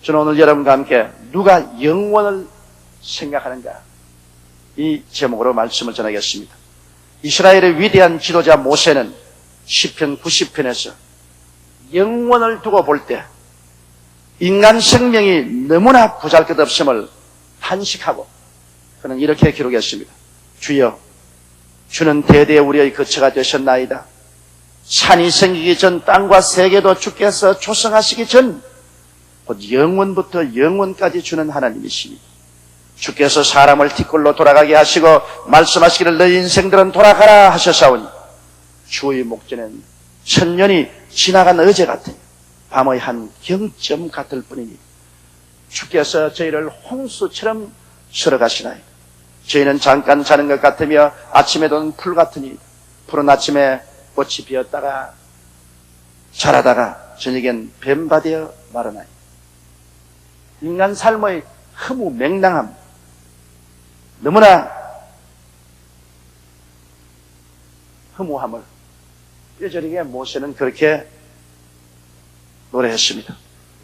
저는 오늘 여러분과 함께 누가 영원을 생각하는가, 이 제목으로 말씀을 전하겠습니다. 이스라엘의 위대한 지도자 모세는 시편 90편에서 영원을 두고 볼 때 인간 생명이 너무나 보잘것없음을 탄식하고 그는 이렇게 기록했습니다. 주여, 주는 대대 우리의 거처가 되셨나이다. 산이 생기기 전 땅과 세계도 주께서 조성하시기 전 곧 영원부터 영원까지 주는 하나님이시니 주께서 사람을 티끌로 돌아가게 하시고 말씀하시기를 너희 인생들은 돌아가라 하셨사오니 주의 목전엔 천년이 지나간 어제 같으니 밤의 한 경점 같을 뿐이니 주께서 저희를 홍수처럼 쓸어가시나이다. 저희는 잠깐 자는 것 같으며 아침에도는 풀 같으니 푸른 아침에 꽃이 피었다가 자라다가 저녁엔 뱀바되어 마르나이다. 인간 삶의 허무 맹랑함, 너무나 허무함을 뼈저리게 모세는 그렇게 노래했습니다.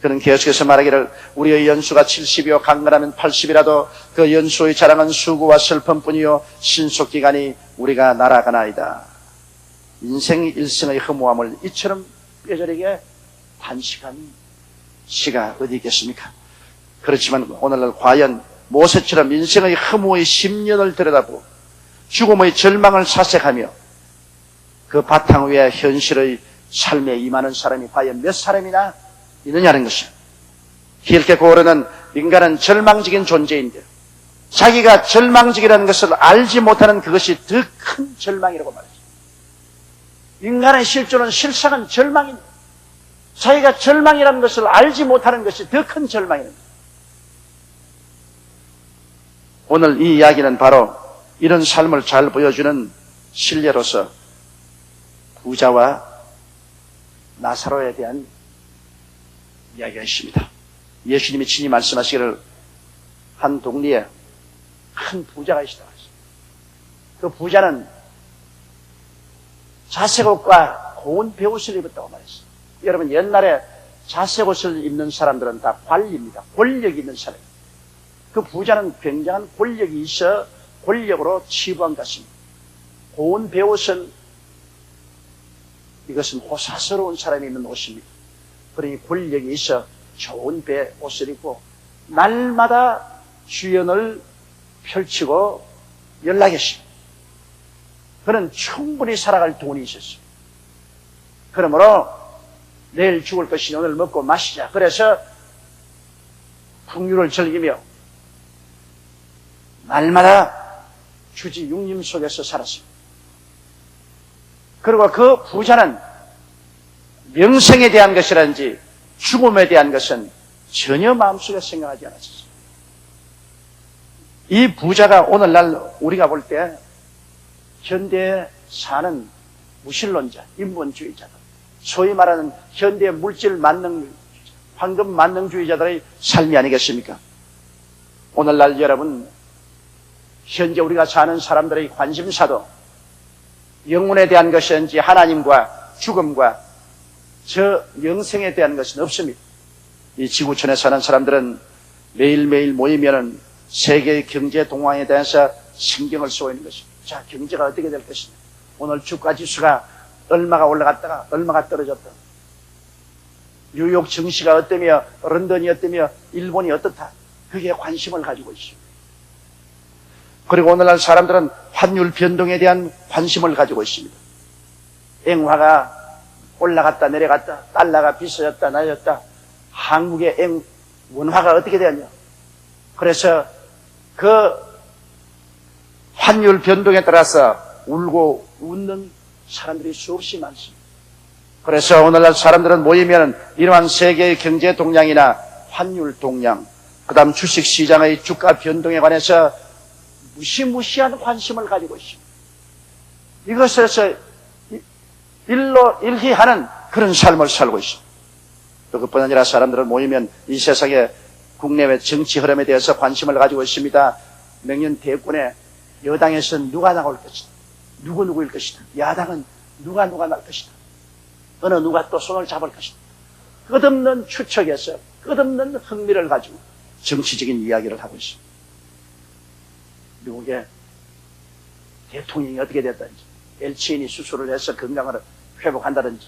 그는 계속해서 말하기를 우리의 연수가 70이요 강건하면 80이라도 그 연수의 자랑은 수고와 슬픔뿐이요 신속기간이 우리가 날아가나이다. 인생 일생의 허무함을 이처럼 뼈저리게 단식한 시가 어디 있겠습니까? 그렇지만 오늘날 과연 모세처럼 인생의 허무의 10년을 들여다보고 죽음의 절망을 사색하며 그 바탕 위에 현실의 삶에 임하는 사람이 과연 몇 사람이나 있느냐는 것입니다. 힐케고르는 인간은 절망적인 존재인데 자기가 절망적이라는 것을 알지 못하는 그것이 더 큰 절망이라고 말했습니다. 인간의 실존은 실상은 절망입니다. 자기가 절망이라는 것을 알지 못하는 것이 더 큰 절망입니다. 오늘 이 이야기는 바로 이런 삶을 잘 보여주는 실례로서 부자와 나사로에 대한 이야기가 있습니다. 예수님이 친히 말씀하시기를 한 동리에 큰 부자가 있었다고 했습니다. 그 부자는 자색 옷과 고운 베옷을 입었다고 말했어요. 여러분, 옛날에 자색 옷을 입는 사람들은 다 관리입니다. 권력이 있는 사람입니다. 그 부자는 굉장한 권력이 있어 권력으로 치부한 것입니다. 고운 베옷은 이것은 호사스러운 사람이 입는 옷입니다. 그러니 권력이 있어 좋은 베옷을 입고 날마다 주연을 펼치고 연락했습니다. 그는 충분히 살아갈 돈이 있었습니다. 그러므로 내일 죽을 것이니 오늘 먹고 마시자. 그래서 풍류를 즐기며 날마다 주지 육림 속에서 살았습니다. 그리고 그 부자는 명성에 대한 것이라든지 죽음에 대한 것은 전혀 마음속에 생각하지 않았습니다. 이 부자가 오늘날 우리가 볼 때 현대에 사는 무신론자, 인본주의자들, 소위 말하는 현대 물질 만능주의자, 황금 만능주의자들의 삶이 아니겠습니까? 오늘날 여러분, 현재 우리가 사는 사람들의 관심사도 영혼에 대한 것인지 하나님과 죽음과 저 영생에 대한 것은 없습니다. 이 지구촌에 사는 사람들은 매일매일 모이면은 세계의 경제 동황에 대해서 신경을 쓰고 있는 것입니다. 자, 경제가 어떻게 될 것이냐. 오늘 주가 지수가 얼마가 올라갔다가 얼마가 떨어졌다. 뉴욕 증시가 어떠며 런던이 어떠며 일본이 어떻다. 그게 관심을 가지고 있습니다. 그리고 오늘날 사람들은 환율 변동에 대한 관심을 가지고 있습니다. 앵화가 올라갔다 내려갔다, 달러가 비싸졌다 낮았다, 한국의 원화가 어떻게 되었냐. 그래서 그 환율 변동에 따라서 울고 웃는 사람들이 수없이 많습니다. 그래서 오늘날 사람들은 모이면 이러한 세계의 경제 동향이나 환율 동향, 그 다음 주식시장의 주가 변동에 관해서 무시무시한 관심을 가지고 있습니다. 이것에서 일희하는 그런 삶을 살고 있습니다. 또 그뿐 아니라 사람들은 모이면 이 세상의 국내외 정치 흐름에 대해서 관심을 가지고 있습니다. 명년 대권에 여당에서 누가 나올 것이다. 누구일 것이다. 야당은 누가 날 것이다. 어느 누가 또 손을 잡을 것이다. 끝없는 추측에서 끝없는 흥미를 가지고 정치적인 이야기를 하고 있습니다. 미국의 대통령이 어떻게 됐든지, 엘치인이 수술을 해서 건강을 회복한다든지,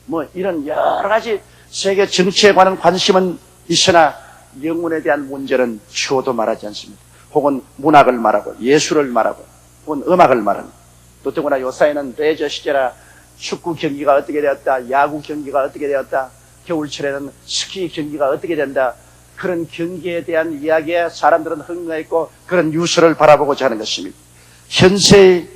뭐 이런 여러 가지 세계 정치에 관한 관심은 있으나 영혼에 대한 문제는 추호도 말하지 않습니다. 혹은 문학을 말하고 예술을 말하고 혹은 음악을 말합니다. 또 더구나 요사이는 레저 시절에 축구 경기가 어떻게 되었다, 야구 경기가 어떻게 되었다, 겨울철에는 스키 경기가 어떻게 된다, 그런 경기에 대한 이야기에 사람들은 흥미가 있고 그런 뉴스를 바라보고자 하는 것입니다. 현세의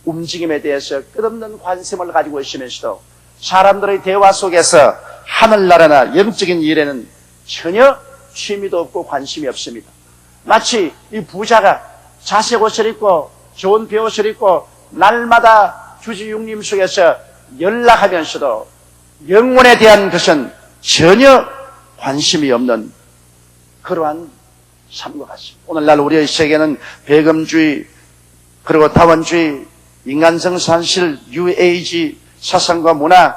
움직임에 대해서 끝없는 관심을 가지고 있으면서도 사람들의 대화 속에서 하늘나라나 영적인 일에는 전혀 취미도 없고 관심이 없습니다. 마치 이 부자가 자색 옷을 입고 좋은 배옷을 입고 날마다 주지육림 속에서 연락하면서도 영혼에 대한 것은 전혀 관심이 없는 그러한 삶과 같습니다. 오늘날 우리의 세계는 배금주의, 그리고 다원주의, 인간성 산실, 뉴에이지 사상과 문화,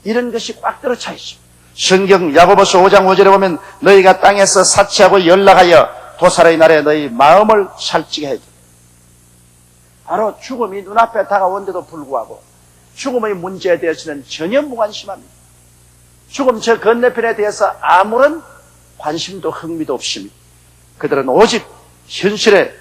이런 것이 꽉 들어차 있습니다. 성경 야고보서 5장 5절에 보면 너희가 땅에서 사치하고 연락하여 도살의 날에 너희 마음을 살찌게 해줘. 바로 죽음이 눈앞에 다가온데도 불구하고 죽음의 문제에 대해서는 전혀 무관심합니다. 죽음 저 건너편에 대해서 아무런 관심도 흥미도 없습니다. 그들은 오직 현실의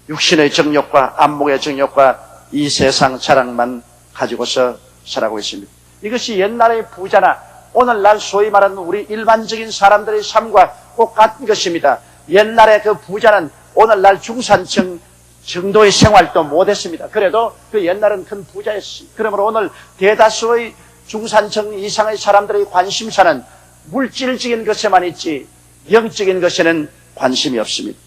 육신의 정욕과 안목의 정욕과 이 세상 자랑만 가지고서 살아가고 있습니다. 이것이 옛날의 부자나 오늘날 소위 말하는 우리 일반적인 사람들의 삶과 꼭 같은 것입니다. 옛날에 그 부자는 오늘날 중산층 정도의 생활도 못했습니다. 그래도 그 옛날은 큰 부자였습니다. 그러므로 오늘 대다수의 중산층 이상의 사람들의 관심사는 물질적인 것에만 있지 영적인 것에는 관심이 없습니다.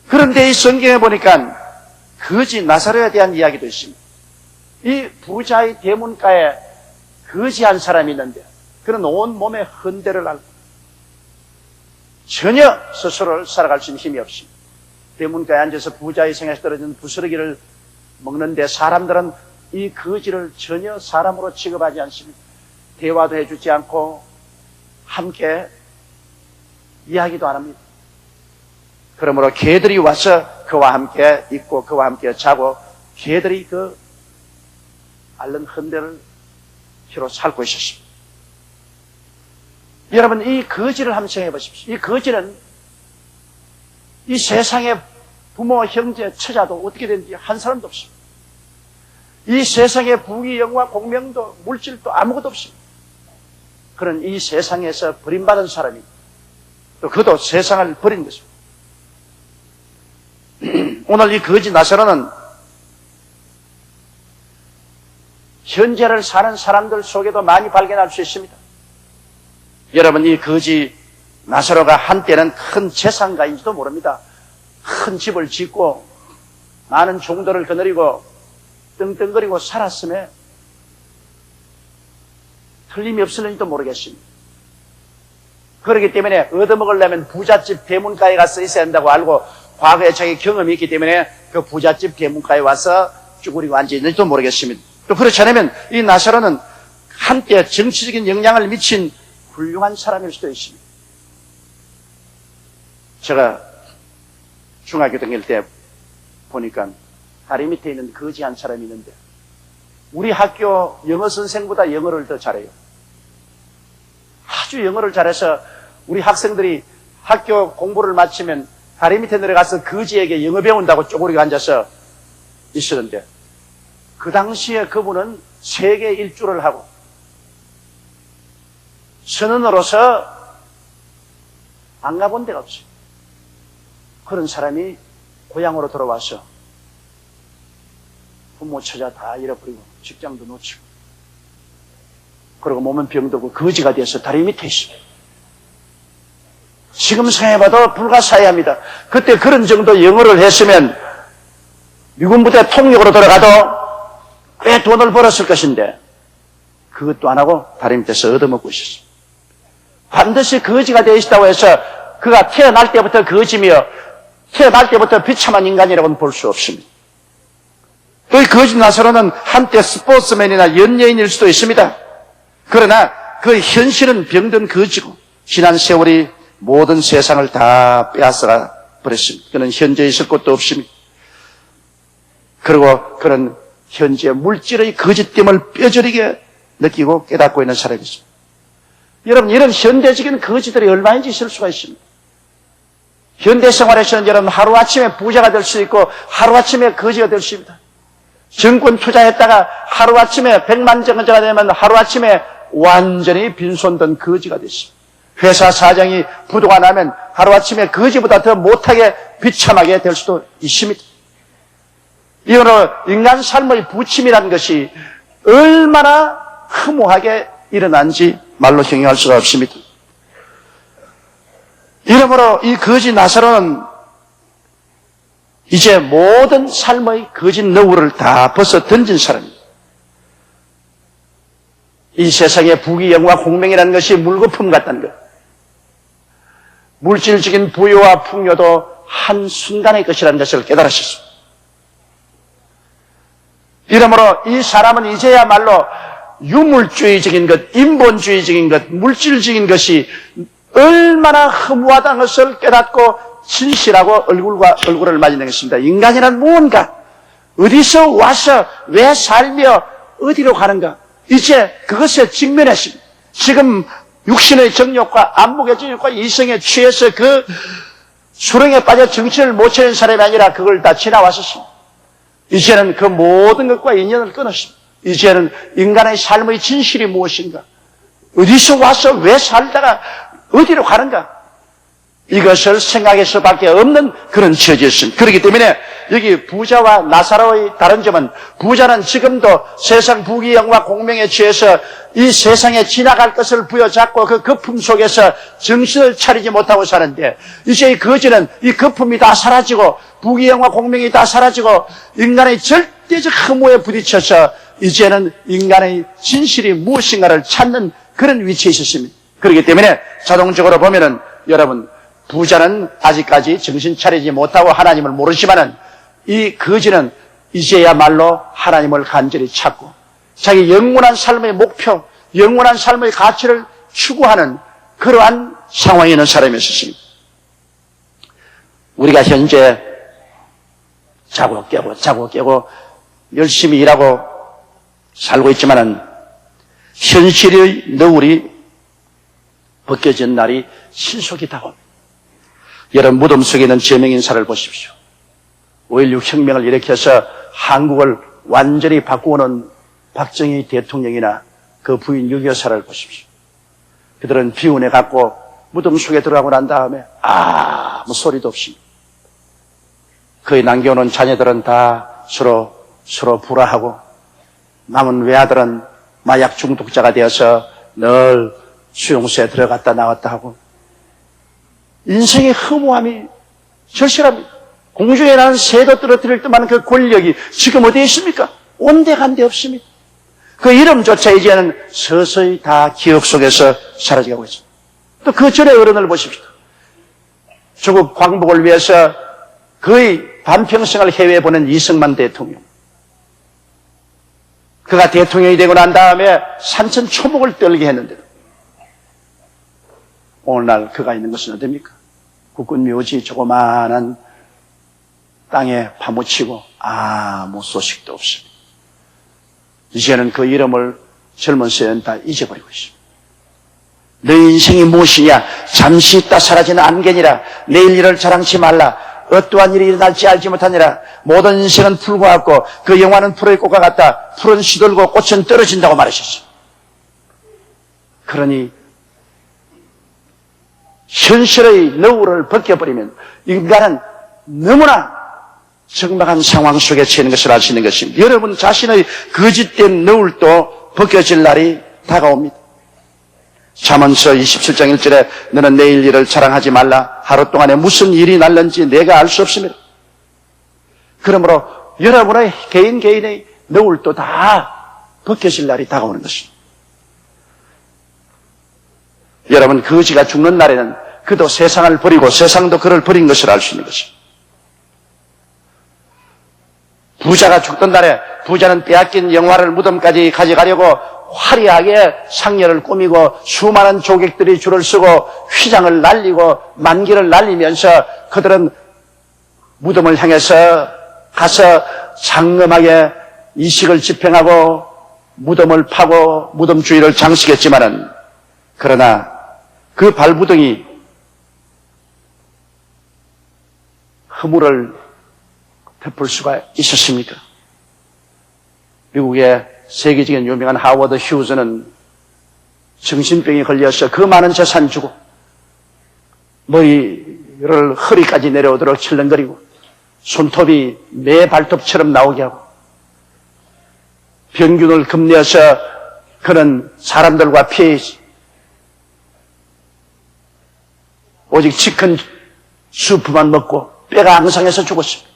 그런데 이 성경에 보니까 거지 나사로에 대한 이야기도 있습니다. 이 부자의 대문가에 거지한 사람이 있는데 그는 온몸에 헌대를 앓고 전혀 스스로를 살아갈 수 있는 힘이 없습니다. 대문가에 앉아서 부자의 생에서 떨어진 부스러기를 먹는데 사람들은 이 거지를 전혀 사람으로 취급하지 않습니다. 대화도 해주지 않고 함께 이야기도 안 합니다. 그러므로 개들이 와서 그와 함께 있고 그와 함께 자고 개들이 그 앓는 헌대를 혀로 살고 있었습니다. 여러분, 이 거지를 한번 생각해 보십시오. 이 거지는 이 세상에 부모, 형제, 처자도 어떻게 되는지 한 사람도 없습니다. 이 세상에 부귀, 영화, 공명도 물질도 아무것도 없습니다. 그런 이 세상에서 버림받은 사람이 또 그도 세상을 버린 것입니다. 오늘 이 거지 나사로는 현재를 사는 사람들 속에도 많이 발견할 수 있습니다. 여러분, 이 거지 나사로가 한때는 큰 재산가인지도 모릅니다. 큰 집을 짓고 많은 종들을 거느리고 떵떵거리고 살았음에 틀림이 없을는지도 모르겠습니다. 그렇기 때문에 얻어먹으려면 부잣집 대문가에 가서 있어야 한다고 알고 과거에 자기 경험이 있기 때문에 그 부잣집 대문가에 와서 쭈그리고 앉아있는지도 모르겠습니다. 또 그렇지 않으면 이 나사로는 한때 정치적인 영향을 미친 훌륭한 사람일 수도 있습니다. 제가 중학교 다닐 때 보니까 다리 밑에 있는 거지 한 사람이 있는데 우리 학교 영어 선생보다 영어를 더 잘해요. 아주 영어를 잘해서 우리 학생들이 학교 공부를 마치면 다리 밑에 내려가서 거지에게 영어 배운다고 쪼그리고 앉아서 있었는데 그 당시에 그분은 세계 일주를 하고 선원으로서 안 가본 데가 없어요. 그런 사람이 고향으로 돌아와서 부모 처자 다 잃어버리고 직장도 놓치고 그리고 몸은 병들고 거지가 돼서 다리 밑에 있습니다. 지금 생각해봐도 불가사의합니다. 그때 그런 정도 영어를 했으면 미군 부대 통역으로 돌아가도 꽤 돈을 벌었을 것인데 그것도 안 하고 다리 밑에서 얻어먹고 있었습니다. 반드시 거지가 되어 있다고 해서 그가 태어날 때부터 거지며 태어날 때부터 비참한 인간이라고는 볼 수 없습니다. 또 이 거지 나사로는 한때 스포츠맨이나 연예인일 수도 있습니다. 그러나 그 현실은 병든 거지고 지난 세월이 모든 세상을 다 빼앗아 버렸습니다. 그는 현재에 있을 곳도 없습니다. 그리고 그는 현재 물질의 거짓됨을 뼈저리게 느끼고 깨닫고 있는 사람이죠. 여러분, 이런 현대적인 거지들이 얼마인지 있을 수가 있습니다. 현대 생활에서는 여러분 하루아침에 부자가 될 수 있고 하루아침에 거지가 될 수 있습니다. 정권 투자했다가 하루아침에 100만 정도가 되면 하루아침에 완전히 빈손든 거지가 됐습니다. 회사 사정이 부도가 나면 하루아침에 거지보다 더 못하게 비참하게 될 수도 있습니다. 이거는 인간 삶의 부침이라는 것이 얼마나 허무하게 일어난지 말로 형용할 수가 없습니다. 이러므로 이 거지 나사로는 이제 모든 삶의 거짓 너울을 다 벗어 던진 사람입니다. 이 세상의 부귀영화 공명이라는 것이 물거품 같다는 것. 물질적인 부유와 풍요도 한순간의 것이라는 것을 깨달으셨습니다. 이러므로 이 사람은 이제야말로 유물주의적인 것, 인본주의적인 것, 물질적인 것이 얼마나 허무하다는 것을 깨닫고 진실하고 얼굴과 얼굴을 맞이는 것입니다. 인간이란 무언가, 어디서 와서 왜 살며 어디로 가는가, 이제 그것에 직면했습니다. 지금 육신의 정욕과 안목의 정욕과 이성에 취해서 그 수렁에 빠져 정신을 못 차리는 사람이 아니라 그걸 다 지나왔었습니다. 이제는 그 모든 것과 인연을 끊었습니다. 이제는 인간의 삶의 진실이 무엇인가, 어디서 와서 왜 살다가 어디로 가는가, 이것을 생각할 수밖에 없는 그런 처지였습니다. 그렇기 때문에 여기 부자와 나사로의 다른 점은, 부자는 지금도 세상 부귀영화 공명에 취해서 이 세상에 지나갈 것을 부여잡고 그 거품 속에서 정신을 차리지 못하고 사는데, 이제 이 거지는 이 거품이 다 사라지고 부귀영화 공명이 다 사라지고 인간의 절대적 허무에 부딪혀서 이제는 인간의 진실이 무엇인가를 찾는 그런 위치에 있었습니다. 그렇기 때문에 자동적으로 보면은 여러분, 부자는 아직까지 정신 차리지 못하고 하나님을 모르지만은 이 거지는 이제야말로 하나님을 간절히 찾고 자기 영원한 삶의 목표, 영원한 삶의 가치를 추구하는 그러한 상황에 있는 사람이었습니다. 우리가 현재 자고 깨고 열심히 일하고 살고 있지만은 현실의 너울이 벗겨진 날이 신속히 다가옵니다. 여러분, 무덤 속에 있는 제명인사를 보십시오. 5.16 혁명을 일으켜서 한국을 완전히 바꾸어놓은 박정희 대통령이나 그 부인 6.25사를 보십시오. 그들은 비운해 갖고 무덤 속에 들어가고 난 다음에 아무 소리도 없이 그의 남겨오는 자녀들은 다 서로 불화하고, 남은 외아들은 마약 중독자가 되어서 늘 수용소에 들어갔다 나왔다 하고, 인생의 허무함이 절실합니다. 공중에 나는 새도 떨어뜨릴 듯한 그 권력이 지금 어디에 있습니까? 온데간데 없습니다. 그 이름조차 이제는 서서히 다 기억 속에서 사라져가고 있습니다. 또 그 전의 어른을 보십시오. 조국 광복을 위해서 거의 반평생을 해외에 보낸 이승만 대통령. 그가 대통령이 되고 난 다음에 산천초목을 떨게 했는데도 오늘날 그가 있는 것은 어디입니까? 국군 묘지 조그마한 땅에 파묻히고 아무 소식도 없습니다. 이제는 그 이름을 젊은 세대는 다 잊어버리고 있습니다. 너 인생이 무엇이냐? 잠시 있다 사라지는 안개니라. 내일 일을 자랑치 말라. 어떠한 일이 일어날지 알지 못하니라. 모든 인생은 풀과 같고 그 영화는 풀의 꽃과 같다. 풀은 시들고 꽃은 떨어진다고 말하셨어요. 그러니 현실의 너울을 벗겨버리면 인간은 너무나 적막한 상황 속에 처해있는 것을 알 수 있는 것입니다. 여러분 자신의 거짓된 너울도 벗겨질 날이 다가옵니다. 잠언서 27장 1절에 너는 내일 일을 자랑하지 말라. 하루 동안에 무슨 일이 날는지 내가 알 수 없습니다. 그러므로 여러분의 개인의 너울도 다 벗겨질 날이 다가오는 것입니다. 여러분, 거지가 죽는 날에는 그도 세상을 버리고 세상도 그를 버린 것을 알 수 있는 것입니다. 부자가 죽던 날에 부자는 빼앗긴 영화를 무덤까지 가져가려고 화려하게 상렬을 꾸미고 수많은 조객들이 줄을 서고 휘장을 날리고 만기를 날리면서 그들은 무덤을 향해서 가서 장엄하게 이식을 집행하고 무덤을 파고 무덤 주위를 장식했지만은, 그러나 그 발부둥이 허물을 덮을 수가 있었습니까? 미국의 세계적인 유명한 하워드 휴즈는 정신병에 걸려서 그 많은 재산 주고 머리를 허리까지 내려오도록 철렁거리고 손톱이 매 발톱처럼 나오게 하고 병균을 금내어서 그는 사람들과 피해지 오직 치킨 수프만 먹고 뼈가 앙상해서 죽었습니다.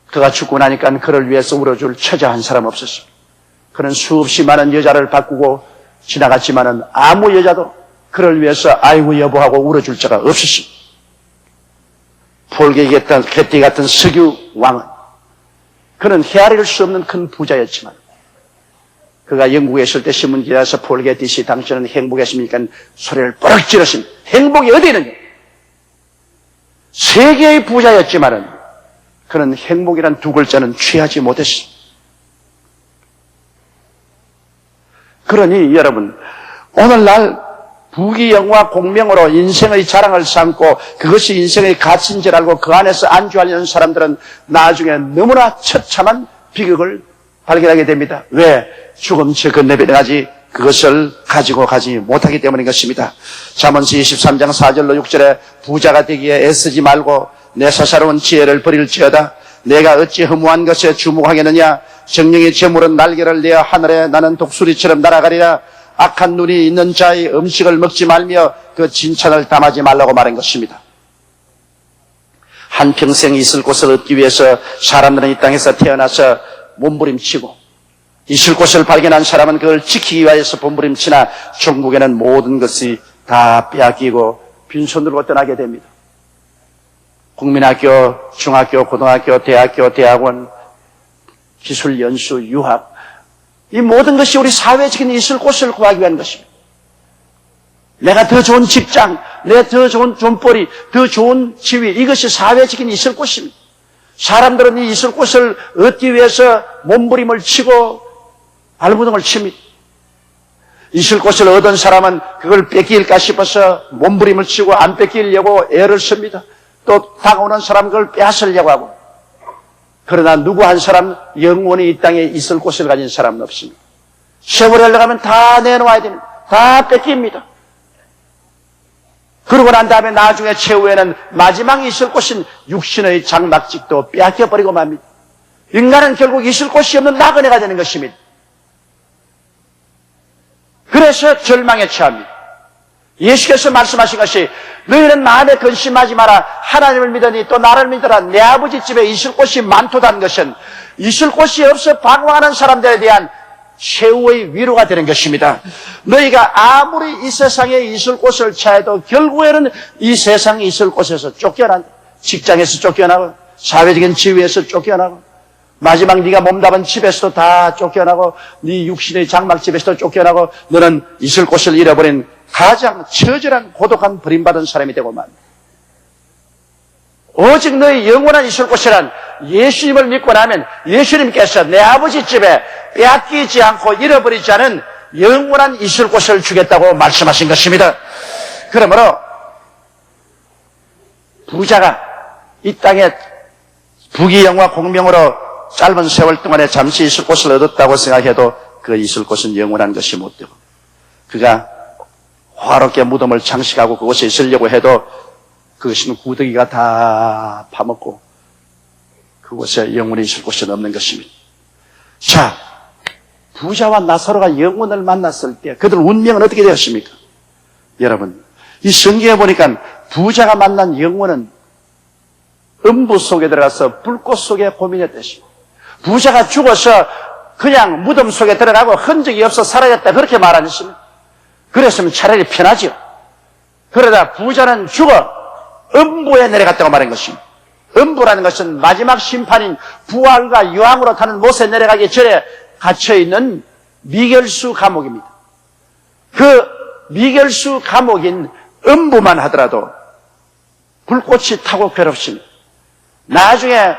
그가 죽고 나니까 그를 위해서 울어줄 처자 한 사람 없었습니다. 그는 수없이 많은 여자를 바꾸고 지나갔지만은 아무 여자도 그를 위해서 아이고 여보하고 울어줄 자가 없었습니다. 폴 게티 같은 석유 왕은 그는 헤아릴 수 없는 큰 부자였지만 그가 영국에 있을 때 신문기자에서 폴 게티 씨 당신은 행복했습니까? 소리를 뻘럭 질렀습니다. 행복이 어디 있느냐? 세계의 부자였지만은 그는 행복이란 두 글자는 취하지 못했습니다. 그러니 여러분, 오늘날 부귀영화 공명으로 인생의 자랑을 삼고 그것이 인생의 가치인 줄 알고 그 안에서 안주하려는 사람들은 나중에 너무나 처참한 비극을 발견하게 됩니다. 왜? 죽음 저 건너편에까지 그것을 가지고 가지 못하기 때문인 것입니다. 잠언서 23장 4절로 6절에 부자가 되기에 애쓰지 말고 내 사사로운 지혜를 버릴지어다. 내가 어찌 허무한 것에 주목하겠느냐. 정령의 재물은 날개를 내어 하늘에 나는 독수리처럼 날아가리라. 악한 눈이 있는 자의 음식을 먹지 말며 그 진찬을 담하지 말라고 말한 것입니다. 한평생 있을 곳을 얻기 위해서 사람들은 이 땅에서 태어나서 몸부림치고 있을 곳을 발견한 사람은 그걸 지키기 위해서 몸부림치나 중국에는 모든 것이 다 빼앗기고 빈손으로 떠나게 됩니다. 국민학교, 중학교, 고등학교, 대학교, 대학원, 기술연수, 유학, 이 모든 것이 우리 사회적인 있을 곳을 구하기 위한 것입니다. 내가 더 좋은 직장, 내가 더 좋은 돈벌이, 더 좋은 지위, 이것이 사회적인 있을 곳입니다. 사람들은 이 있을 곳을 얻기 위해서 몸부림을 치고 발부둥을 칩니다. 있을 곳을 얻은 사람은 그걸 뺏길까 싶어서 몸부림을 치고 안 뺏기려고 애를 씁니다. 또 다가오는 사람 그걸 빼앗으려고 하고. 그러나 누구 한 사람 영원히 이 땅에 있을 곳을 가진 사람은 없습니다. 세월이 흘러가면 다 내놓아야 됩니다. 다 뺏깁니다. 그러고 난 다음에 나중에 최후에는 마지막 있을 곳인 육신의 장막직도 빼앗겨버리고 맙니다. 인간은 결국 있을 곳이 없는 나그네가 되는 것입니다. 그래서 절망에 처합니다. 예수께서 말씀하신 것이 너희는 마음에 근심하지 마라. 하나님을 믿으니 또 나를 믿으라. 내 아버지 집에 있을 곳이 많도다는 것은 있을 곳이 없어 방황하는 사람들에 대한 최후의 위로가 되는 것입니다. 너희가 아무리 이 세상에 있을 곳을 찾아도 결국에는 이 세상에 있을 곳에서 쫓겨난다. 직장에서 쫓겨나고 사회적인 지위에서 쫓겨나고 마지막 네가 몸담은 집에서도 다 쫓겨나고 네 육신의 장막집에서도 쫓겨나고 너는 있을 곳을 잃어버린 가장 처절한 고독한 버림받은 사람이 되고 맙니다. 오직 너희 영원한 있을 곳이란 예수님을 믿고 나면 예수님께서 내 아버지 집에 빼앗기지 않고 잃어버리지 않은 영원한 있을 곳을 주겠다고 말씀하신 것입니다. 그러므로 부자가 이 땅에 부귀영화 공명으로 짧은 세월 동안에 잠시 있을 곳을 얻었다고 생각해도 그 있을 곳은 영원한 것이 못 되고 그가 화롭게 무덤을 장식하고 그곳에 있으려고 해도 그것은 구더기가 다 파먹고 그곳에 영원히 있을 곳은 없는 것입니다. 자, 부자와 나사로가 영혼을 만났을 때 그들 운명은 어떻게 되었습니까? 여러분, 이 성경에 보니까 부자가 만난 영혼은 음부 속에 들어가서 불꽃 속에 고민했듯이 부자가 죽어서 그냥 무덤 속에 들어가고 흔적이 없어 사라졌다 그렇게 말 안 했습니다. 그랬으면 차라리 편하죠. 그러다 부자는 죽어 음부에 내려갔다고 말한 것입니다. 음부라는 것은 마지막 심판인 부활과 유황으로 타는 못에 내려가기 전에 갇혀있는 미결수 감옥입니다. 그 미결수 감옥인 음부만 하더라도 불꽃이 타고 괴롭습니다. 나중에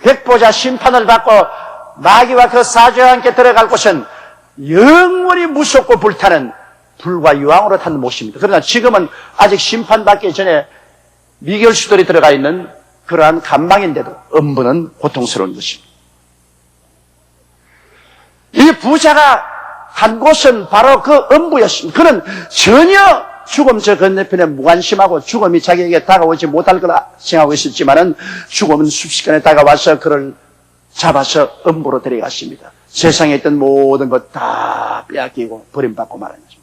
백보자 심판을 받고 마귀와 그 사자와 함께 들어갈 곳은 영원히 무섭고 불타는 불과 유황으로 탄 못입니다. 그러나 지금은 아직 심판받기 전에 미결수들이 들어가 있는 그러한 감방인데도 음부는 고통스러운 것입니다. 이 부자가 한 곳은 바로 그 음부였습니다. 그는 전혀 죽음 저 건너편에 무관심하고 죽음이 자기에게 다가오지 못할 거라 생각하고 있었지만은 죽음은 순식간에 다가와서 그를 잡아서 음부로 데려갔습니다. 세상에 있던 모든 것 다 빼앗기고 버림받고 말하는 거죠.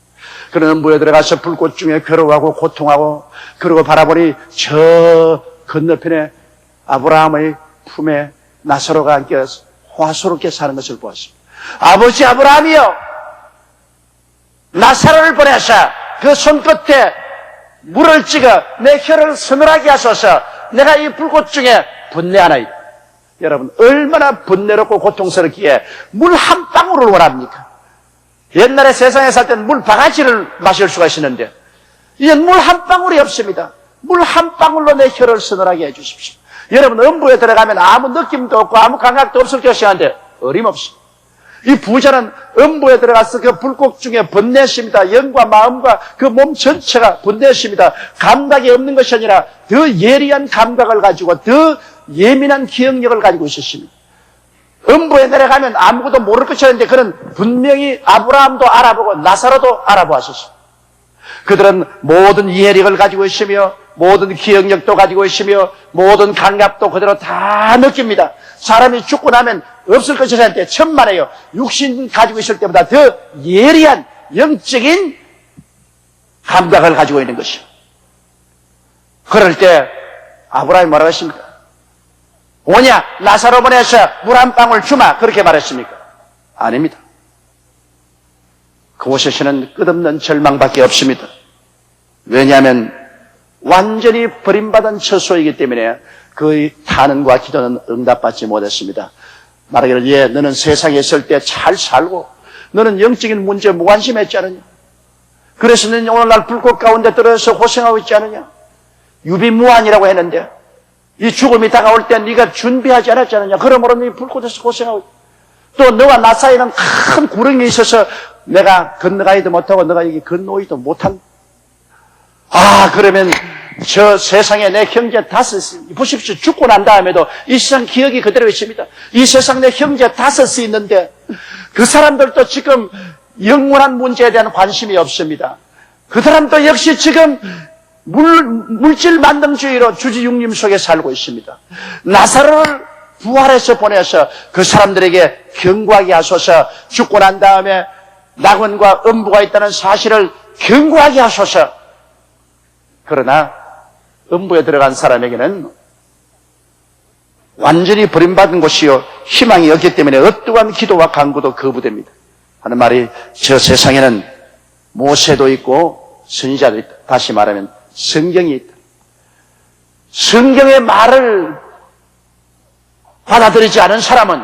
그런 음부에 들어가서 불꽃 중에 괴로워하고 고통하고, 그러고 바라보니 저 건너편에 아브라함의 품에 나사로가 함께 화소롭게 사는 것을 보았습니다. 아버지 아브라함이여, 나사로를 보내서 그 손끝에 물을 찍어 내 혀를 서늘하게 하소서. 내가 이 불꽃 중에 분내하나이다. 여러분, 얼마나 분내롭고 고통스럽기에 물 한 방울을 원합니까? 옛날에 세상에 살 때는 물 바가지를 마실 수가 있었는데 이젠 물 한 방울이 없습니다. 물 한 방울로 내 혀를 서늘하게 해주십시오. 여러분, 음부에 들어가면 아무 느낌도 없고 아무 감각도 없을 것이 한데 어림없이 이 부자는 음부에 들어가서 그 불꽃 중에 번뇌했습니다. 영과 마음과 그 몸 전체가 번뇌했습니다. 감각이 없는 것이 아니라 더 예리한 감각을 가지고 더 예민한 기억력을 가지고 있었습니다. 음부에 내려가면 아무것도 모를 것이었는데 그는 분명히 아브라함도 알아보고 나사로도 알아보았었습니다. 그들은 모든 이해력을 가지고 있으며 모든 기억력도 가지고 있으며 모든 감각도 그대로 다 느낍니다. 사람이 죽고 나면 없을 것이라는데 천만에요. 육신 가지고 있을 때보다 더 예리한 영적인 감각을 가지고 있는 것이요. 그럴 때 아브라함이 뭐라고 했습니까? 오냐, 나사로 보내서 물 한 방울 주마, 그렇게 말했습니까? 아닙니다. 그곳에서는 끝없는 절망밖에 없습니다. 왜냐하면 완전히 버림받은 처소이기 때문에 그의 탄원과 기도는 응답받지 못했습니다. 말하기를, 예, 너는 세상에 있을 때 잘 살고 너는 영적인 문제에 무관심했지 않느냐? 그래서 너는 오늘날 불꽃 가운데 떨어져서 고생하고 있지 않느냐? 유비무환이라고 했는데 이 죽음이 다가올 때 네가 준비하지 않았지 않느냐? 그러므로 네 불꽃에서 고생하고 있다. 또 너와 나 사이에는 큰 구렁이 있어서 내가 건너가지도 못하고 너가 여기 건너오지도 못한. 그러면 저 세상에 내 형제 다섯이, 보십시오. 죽고 난 다음에도 이 세상 기억이 그대로 있습니다. 이 세상 내 형제 다섯이 있는데 그 사람들도 지금 영원한 문제에 대한 관심이 없습니다. 그 사람도 역시 지금 물질 만능주의로 주지육림 속에 살고 있습니다. 나사로를 부활해서 보내서 그 사람들에게 경고하게 하소서. 죽고 난 다음에 낙원과 음부가 있다는 사실을 경고하게 하소서. 그러나 음부에 들어간 사람에게는 완전히 버림받은 곳이요 희망이 없기 때문에 어떠한 기도와 간구도 거부됩니다. 하는 말이, 저 세상에는 모세도 있고 선지자도 있다. 다시 말하면 성경이 있다. 성경의 말을 받아들이지 않은 사람은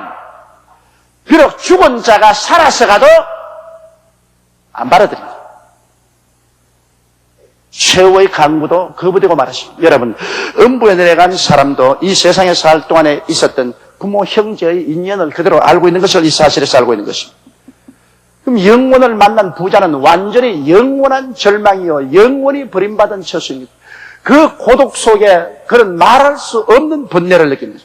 비록 죽은 자가 살아서 가도 안 받아들입니다. 최후의 간구도 거부되고 말았습니다. 여러분, 음부에 내려간 사람도 이 세상에 살 동안에 있었던 부모, 형제의 인연을 그대로 알고 있는 것을 이 사실에서 알고 있는 것입니다. 그럼 영혼을 만난 부자는 완전히 영원한 절망이요 영원히 버림받은 처소입니다. 그 고독 속에 그런 말할 수 없는 번뇌를 느낍니다.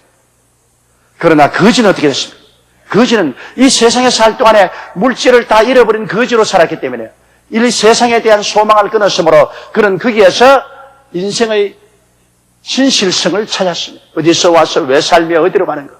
그러나 거지는 어떻게 됐습니까? 거지는 이 세상에 살 동안에 물질을 다 잃어버린 거지로 살았기 때문에 이 세상에 대한 소망을 끊었으므로 그는 거기에서 인생의 진실성을 찾았습니다. 어디서 와서 왜 살며 어디로 가는가?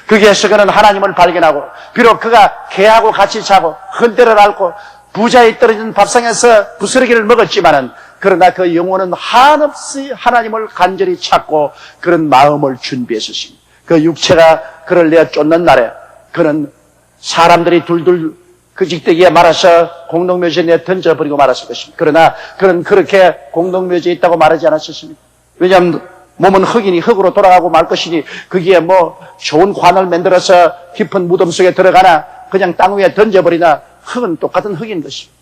거기에서 그는 하나님을 발견하고, 비록 그가 개하고 같이 자고 헌대를 앓고 부자에 떨어진 밥상에서 부스러기를 먹었지만은 그러나 그 영혼은 한없이 하나님을 간절히 찾고 그런 마음을 준비했었습니다. 그 육체가 그를 내어 쫓는 날에 그는 사람들이 둘둘 그 직대기에 말아서 공동묘지에 내어 던져버리고 말았을 것입니다. 그러나 그는 그렇게 공동묘지에 있다고 말하지 않았었습니다. 왜냐하면 몸은 흙이니 흙으로 돌아가고 말 것이니 거기에 뭐 좋은 관을 만들어서 깊은 무덤 속에 들어가나 그냥 땅 위에 던져버리나 흙은 똑같은 흙인 것입니다.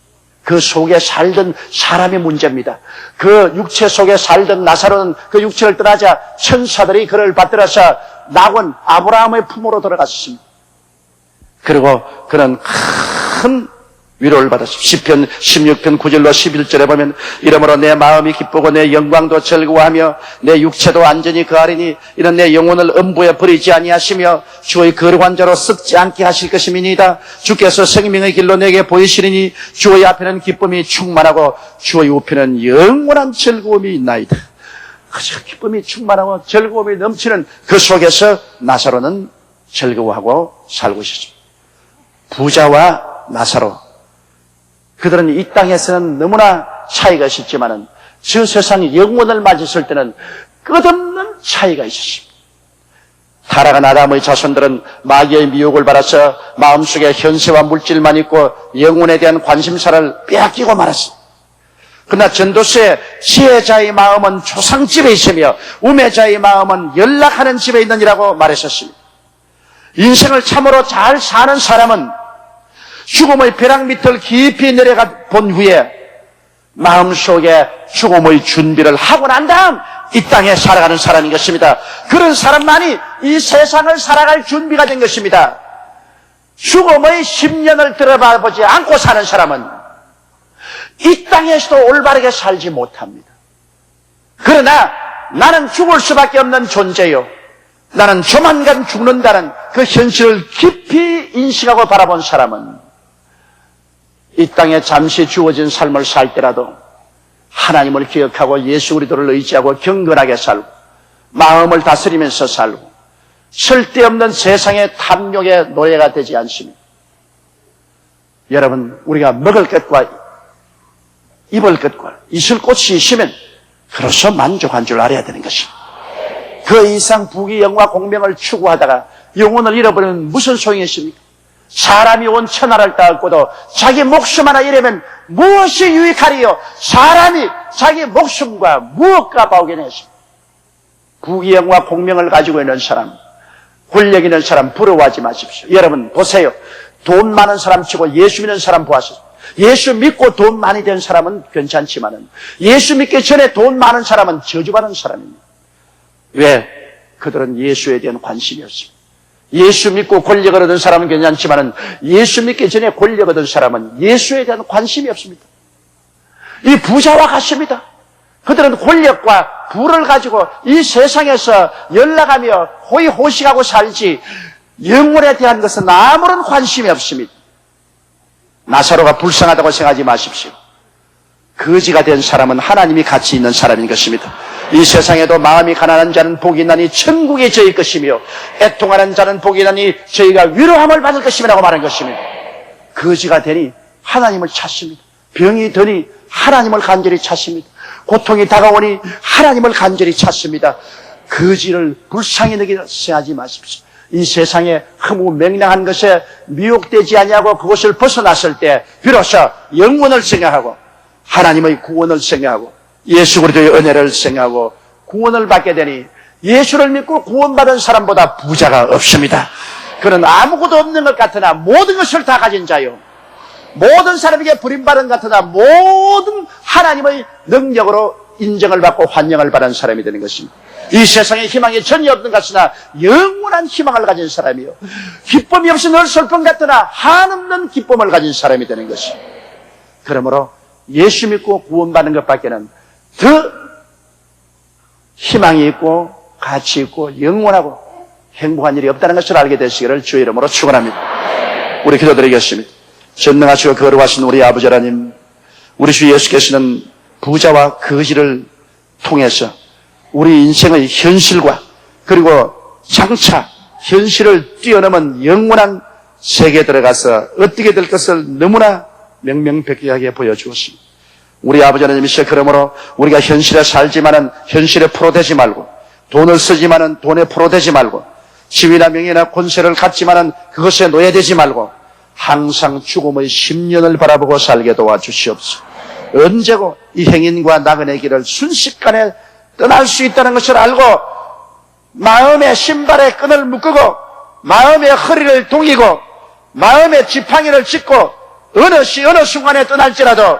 그 속에 살던 사람의 문제입니다. 그 육체 속에 살던 나사로는 그 육체를 떠나자 천사들이 그를 받들어서 낙원 아브라함의 품으로 들어갔습니다. 그리고 그는 큰 위로를 받았습니다. 시편 16편 9절로 11절에 보면 이러므로 내 마음이 기쁘고 내 영광도 즐거워하며 내 육체도 안전히 거하리니 이런 내 영혼을 음부에 버리지 아니하시며 주의 거룩한 자로 썩지 않게 하실 것임이니이다. 주께서 생명의 길로 내게 보이시리니 주의 앞에는 기쁨이 충만하고 주의 우편은 영원한 즐거움이 있나이다. 그저 기쁨이 충만하고 즐거움이 넘치는 그 속에서 나사로는 즐거워하고 살고 있었습니다. 부자와 나사로, 그들은 이 땅에서는 너무나 차이가 있었지만은 저 세상의 영혼을 맞았을 때는 끝없는 차이가 있었습니다. 타락한 아담의 자손들은 마귀의 미혹을 받아서 마음속에 현세와 물질만 있고 영혼에 대한 관심사를 빼앗기고 말았습니다. 그러나 전도서의 지혜자의 마음은 조상집에 있으며 우매자의 마음은 연락하는 집에 있느니라고 말했었습니다. 인생을 참으로 잘 사는 사람은 죽음의 벼락 밑을 깊이 내려가 본 후에 마음속에 죽음의 준비를 하고 난 다음 이 땅에 살아가는 사람인 것입니다. 그런 사람만이 이 세상을 살아갈 준비가 된 것입니다. 죽음의 10년을 들어봐 보지 않고 사는 사람은 이 땅에서도 올바르게 살지 못합니다. 그러나 나는 죽을 수밖에 없는 존재요, 나는 조만간 죽는다는 그 현실을 깊이 인식하고 바라본 사람은 이 땅에 잠시 주어진 삶을 살 때라도 하나님을 기억하고 예수 그리스도를 의지하고 경건하게 살고 마음을 다스리면서 살고 쓸데없는 세상의 탐욕의 노예가 되지 않습니다. 여러분, 우리가 먹을 것과 입을 것과 있을 곳이 있으면 그로서 만족한 줄 알아야 되는 것입니다. 그 이상 부귀 영화 공명을 추구하다가 영혼을 잃어버리면 무슨 소용이 있습니까? 사람이 온 천하를 따갖고도 자기 목숨 하나 잃으면 무엇이 유익하리요? 사람이 자기 목숨과 무엇과 발견했습니다. 부귀 영화 공명을 가지고 있는 사람, 권력 있는 사람 부러워하지 마십시오. 여러분 보세요. 돈 많은 사람 치고 예수 믿는 사람 보았어요. 예수 믿고 돈 많이 된 사람은 괜찮지만은 예수 믿기 전에 돈 많은 사람은 저주받은 사람입니다. 왜? 그들은 예수에 대한 관심이 없습니다. 예수 믿고 권력을 얻은 사람은 괜찮지만은 예수 믿기 전에 권력 얻은 사람은 예수에 대한 관심이 없습니다. 이 부자와 같습니다. 그들은 권력과 부를 가지고 이 세상에서 연락하며 호의호식하고 살지 영혼에 대한 것은 아무런 관심이 없습니다. 나사로가 불쌍하다고 생각하지 마십시오. 거지가 된 사람은 하나님이 같이 있는 사람인 것입니다. 이 세상에도 마음이 가난한 자는 복이 있나니 천국이 저희 것이며 애통하는 자는 복이 있나니 저희가 위로함을 받을 것이라고 말한 것입니다. 거지가 되니 하나님을 찾습니다. 병이 드니 하나님을 간절히 찾습니다. 고통이 다가오니 하나님을 간절히 찾습니다. 거지를 불쌍히 여기려 생각하지 마십시오. 이 세상에 허무맹랑한 것에 미혹되지 아니하고 그것을 벗어났을 때 비로소 영원을 생각하고 하나님의 구원을 생각하고 예수 그리스도의 은혜를 생각하고 구원을 받게 되니 예수를 믿고 구원받은 사람보다 부자가 없습니다. 그는 아무것도 없는 것 같으나 모든 것을 다 가진 자요, 모든 사람에게 부림받은 것 같으나 모든 하나님의 능력으로 인정을 받고 환영을 받은 사람이 되는 것입니다. 이 세상에 희망이 전혀 없는 것 같으나 영원한 희망을 가진 사람이요, 기쁨이 없이 늘 슬픔 같으나 한없는 기쁨을 가진 사람이 되는 것입니다. 그러므로 예수 믿고 구원받는 것밖에는 더 희망이 있고 가치 있고 영원하고 행복한 일이 없다는 것을 알게 되시기를 주의 이름으로 축원합니다. 우리 기도드리겠습니다. 전능하시고 거룩하신 우리 아버지 하나님, 우리 주 예수께서는 부자와 거지를 통해서 우리 인생의 현실과 그리고 장차 현실을 뛰어넘은 영원한 세계에 들어가서 어떻게 될 것을 너무나 명명백백하게 보여주었습니다. 우리 아버지 하나님이시여, 그러므로 우리가 현실에 살지만은 현실에 포로되지 말고, 돈을 쓰지만은 돈에 포로되지 말고, 지위나 명예나 권세를 갖지만은 그것에 노예되지 말고 항상 죽음의 10년을 바라보고 살게 도와주시옵소서. 언제고 이 행인과 나그네 길을 순식간에 떠날 수 있다는 것을 알고 마음의 신발에 끈을 묶고 마음의 허리를 동이고 마음의 지팡이를 짚고 어느 시 어느 순간에 떠날지라도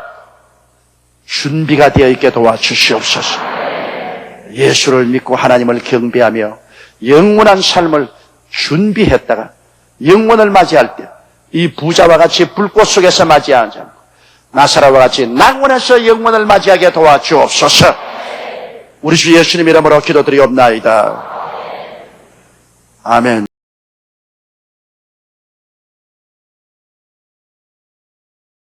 준비가 되어 있게 도와주시옵소서. 예수를 믿고 하나님을 경배하며 영원한 삶을 준비했다가 영원을 맞이할 때 이 부자와 같이 불꽃 속에서 맞이하지 않고 나사로와 같이 낙원에서 영원을 맞이하게 도와주옵소서. 우리 주 예수님 이름으로 기도드리옵나이다. 아멘.